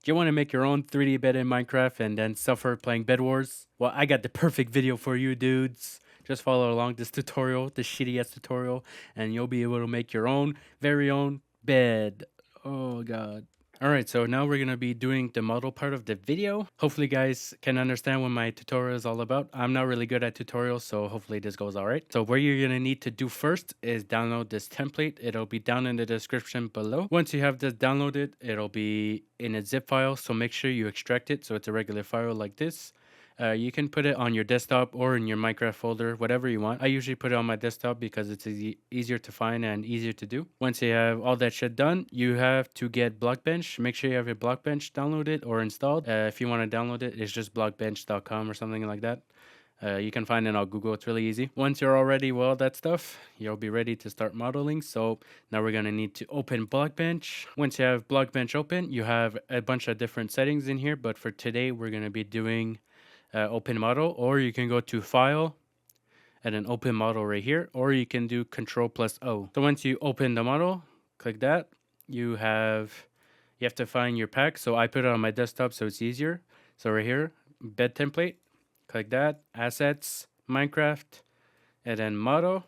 Do you want to make your own 3D bed in Minecraft and then suffer playing Bedwars? Well, I got the perfect video for you dudes. Just follow along this tutorial, this shitty ass tutorial, and you'll be able to make your own very own bed. Oh god. Alright, so now we're going to be doing the model part of the video. Hopefully you guys can understand what my tutorial is all about. I'm not really good at tutorials, so hopefully this goes alright. So what you're going to need to do first is download this template. It'll be down in the description below. Once you have this downloaded, it'll be in a zip file, so make sure you extract it so it's a regular file like this. You can put it on your desktop or in your Minecraft folder, whatever you want. I usually put it on my desktop because it's easier to find and easier to do. Once you have all that shit done, you have to get Blockbench. Make sure you have your Blockbench downloaded or installed. If you want to download it, it's just blockbench.com or something like that. You can find it on Google. It's really easy. Once you're already with all that stuff, you'll be ready to start modeling. So now we're going to need to open Blockbench. Once you have Blockbench open, you have a bunch of different settings in here. But for today, we're going to be doing open model, or you can go to file and then open model right here, or you can do Control+O. So once you open the model, click that. You have to find your pack. So I put it on my desktop so it's easier. So right here, bed template, click that, assets, Minecraft, and then model.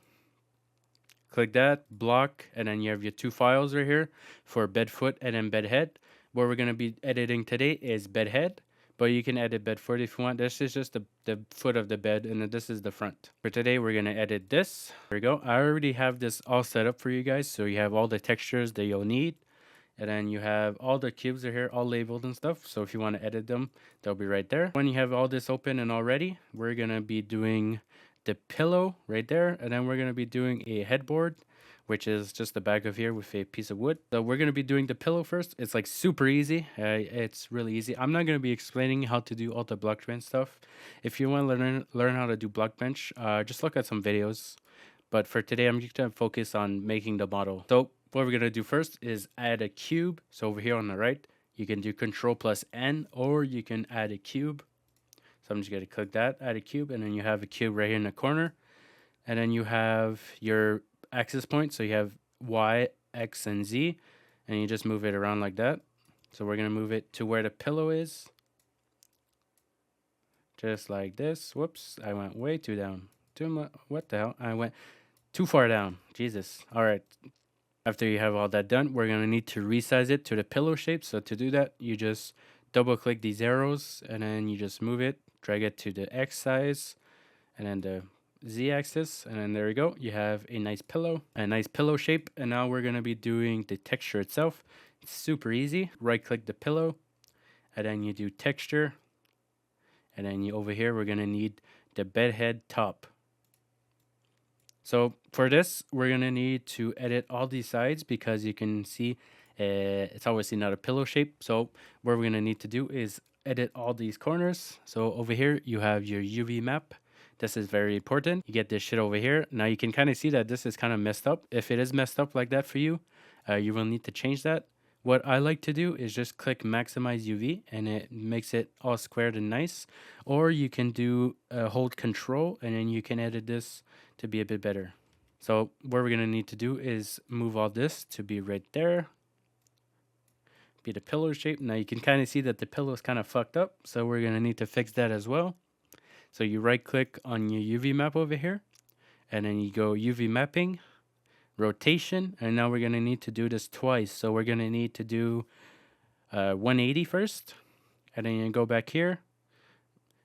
Click that, block, and then you have your two files right here for bed foot and then bed head. What we're going to be editing today is bed head. But you can edit bed foot if you want. This is just the foot of the bed, and then this is the front. For today, we're going to edit this. There we go. I already have this all set up for you guys. So you have all the textures that you'll need. And then you have all the cubes are here, all labeled and stuff. So if you want to edit them, they'll be right there. When you have all this open and all ready, we're going to be doing the pillow right there. And then we're going to be doing a headboard, which is just the back of here with a piece of wood. So we're going to be doing the pillow first. It's like super easy. It's really easy. I'm not going to be explaining how to do all the Blockbench stuff. If you want to learn how to do Blockbench, just look at some videos. But for today, I'm just going to focus on making the model. So what we're going to do first is add a cube. So over here on the right, you can do Control+N, or you can add a cube. So I'm just going to click that, add a cube, and then you have a cube right here in the corner. And then you have your axis point. So you have Y, X, and Z, and you just move it around like that. So we're going to move it to where the pillow is. Just like this. Whoops, I went way too down. What the hell? I went too far down. Jesus. All right. After you have all that done, we're going to need to resize it to the pillow shape. So to do that, you just double click these arrows, and then you just move it, drag it to the X size, and then the Z-axis, and then there we go. You have a nice pillow shape. And now we're going to be doing the texture itself. It's super easy. Right click the pillow, and then you do texture, and then over here we're going to need the bed head top. So for this, we're going to need to edit all these sides because you can see it's obviously not a pillow shape. So what we're going to need to do is edit all these corners. So over here you have your UV map. This is very important. You get this shit over here. Now you can kind of see that this is kind of messed up. If it is messed up like that for you, you will need to change that. What I like to do is just click maximize UV, and it makes it all squared and nice. Or you can do hold control, and then you can edit this to be a bit better. So what we're going to need to do is move all this to be right there. Be the pillow shape. Now you can kind of see that the pillow is kind of fucked up. So we're going to need to fix that as well. So you right click on your UV map over here, and then you go UV mapping, rotation, and now we're going to need to do this twice. So we're going to need to do 180 first, and then you go back here,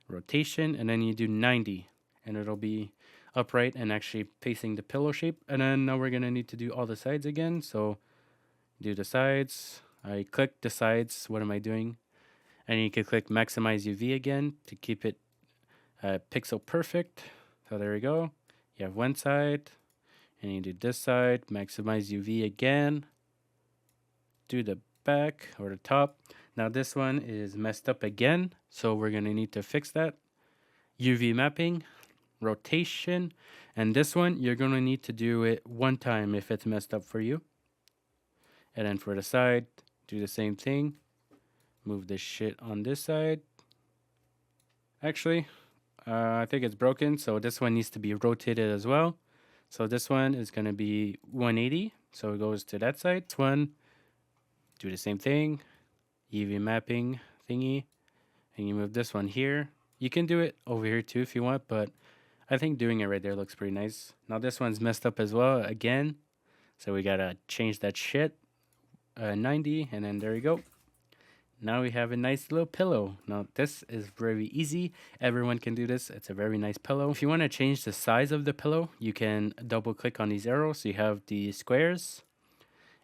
rotation, and then you do 90, and it'll be upright and actually facing the pillow shape. And then now we're going to need to do all the sides again. So do the sides. I click the sides. What am I doing? And you can click maximize UV again to keep it pixel perfect. So there we go. You have one side, and you do this side, maximize UV again, do the back or the top. Now this one is messed up again, so we're going to need to fix that. UV mapping, rotation, and this one you're going to need to do it one time if it's messed up for you. And then for the side, do the same thing. Move this shit on this side. Actually, I think it's broken, so this one needs to be rotated as well. So this one is going to be 180, so it goes to that side. This one, do the same thing. UV mapping thingy, and you move this one here. You can do it over here too if you want, but I think doing it right there looks pretty nice. Now this one's messed up as well again, so we gotta change that shit. 90, and then there we go. Now we have a nice little pillow. Now this is very easy. Everyone can do this. It's a very nice pillow. If you want to change the size of the pillow, you can double click on these arrows. So you have the squares,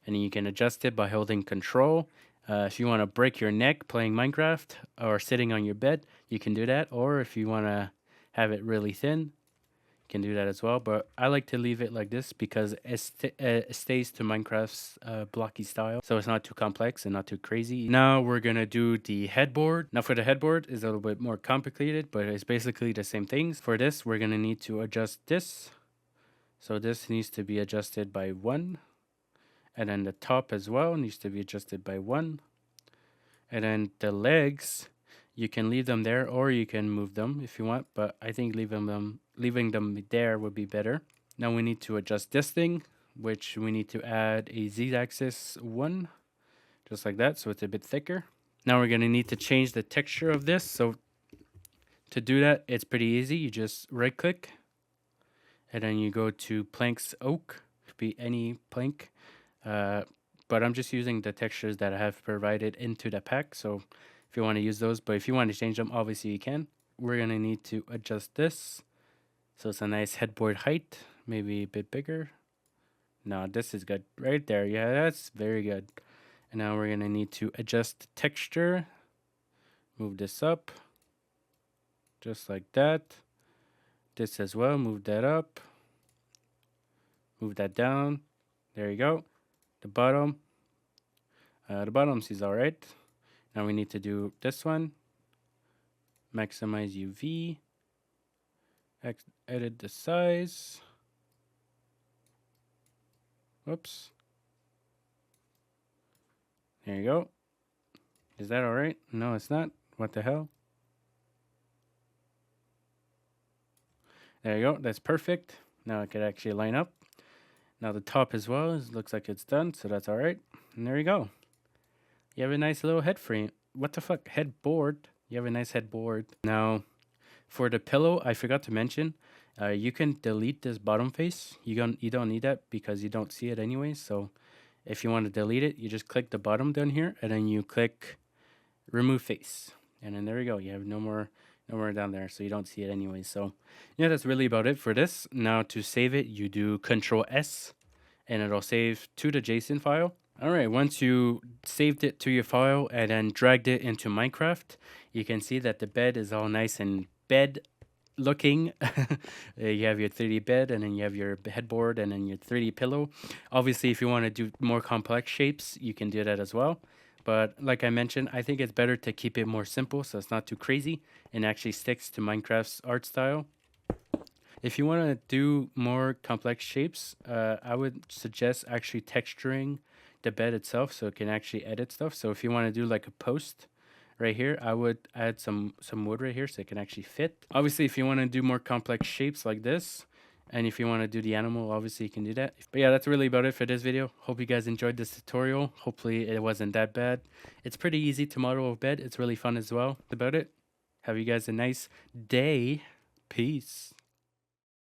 and you can adjust it by holding control. If you want to break your neck playing Minecraft or sitting on your bed, you can do that. Or if you want to have it really thin, you can do that as well. But I like to leave it like this because it stays to Minecraft's blocky style. So it's not too complex and not too crazy. Now we're going to do the headboard. Now for the headboard is a little bit more complicated, but it's basically the same things. For this, we're going to need to adjust this. So this needs to be adjusted by 1. And then the top as well needs to be adjusted by 1. And then the legs, you can leave them there or you can move them if you want. But I think leaving them there would be better. Now we need to adjust this thing, which we need to add a z-axis 1. Just like that, so it's a bit thicker. Now we're going to need to change the texture of this. So to do that, it's pretty easy. You just right click. And then you go to planks oak. Could be any plank. But I'm just using the textures that I have provided into the pack. So if you want to use those, but if you want to change them, obviously you can. We're going to need to adjust this. So it's a nice headboard height, maybe a bit bigger. No, this is good. Right there. Yeah, that's very good. And now we're going to need to adjust the texture. Move this up. Just like that. This as well. Move that up. Move that down. There you go. The bottom is all right. Now we need to do this one. Maximize UV. Edit the size. Whoops. There you go. Is that all right? No, it's not. What the hell? There you go. That's perfect. Now I could actually line up. Now the top as well looks like it's done, so that's all right. And there you go. You have a nice little head frame. What the fuck? Headboard. You have a nice headboard. Now, for the pillow, I forgot to mention, you can delete this bottom face. You don't need that because you don't see it anyway. So if you want to delete it, you just click the bottom down here, and then you click remove face. And then there you go. You have no more down there, so you don't see it anyway. So yeah, that's really about it for this. Now to save it, you do Control S, and it'll save to the JSON file. All right, once you saved it to your file and then dragged it into Minecraft, you can see that the bed is all nice and bed looking. You have your 3D bed, and then you have your headboard, and then your 3D pillow. Obviously, if you want to do more complex shapes, you can do that as well. But like I mentioned, I think it's better to keep it more simple so it's not too crazy and actually sticks to Minecraft's art style. If you want to do more complex shapes, I would suggest actually texturing the bed itself so it can actually edit stuff. So if you want to do like a post right here, I would add some wood right here so it can actually fit. Obviously, if you want to do more complex shapes like this, and if you want to do the animal, obviously you can do that. But yeah, that's really about it for this video. Hope you guys enjoyed this tutorial. Hopefully it wasn't that bad. It's pretty easy to model a bed. It's really fun as well. That's about it. Have you guys a nice day. Peace.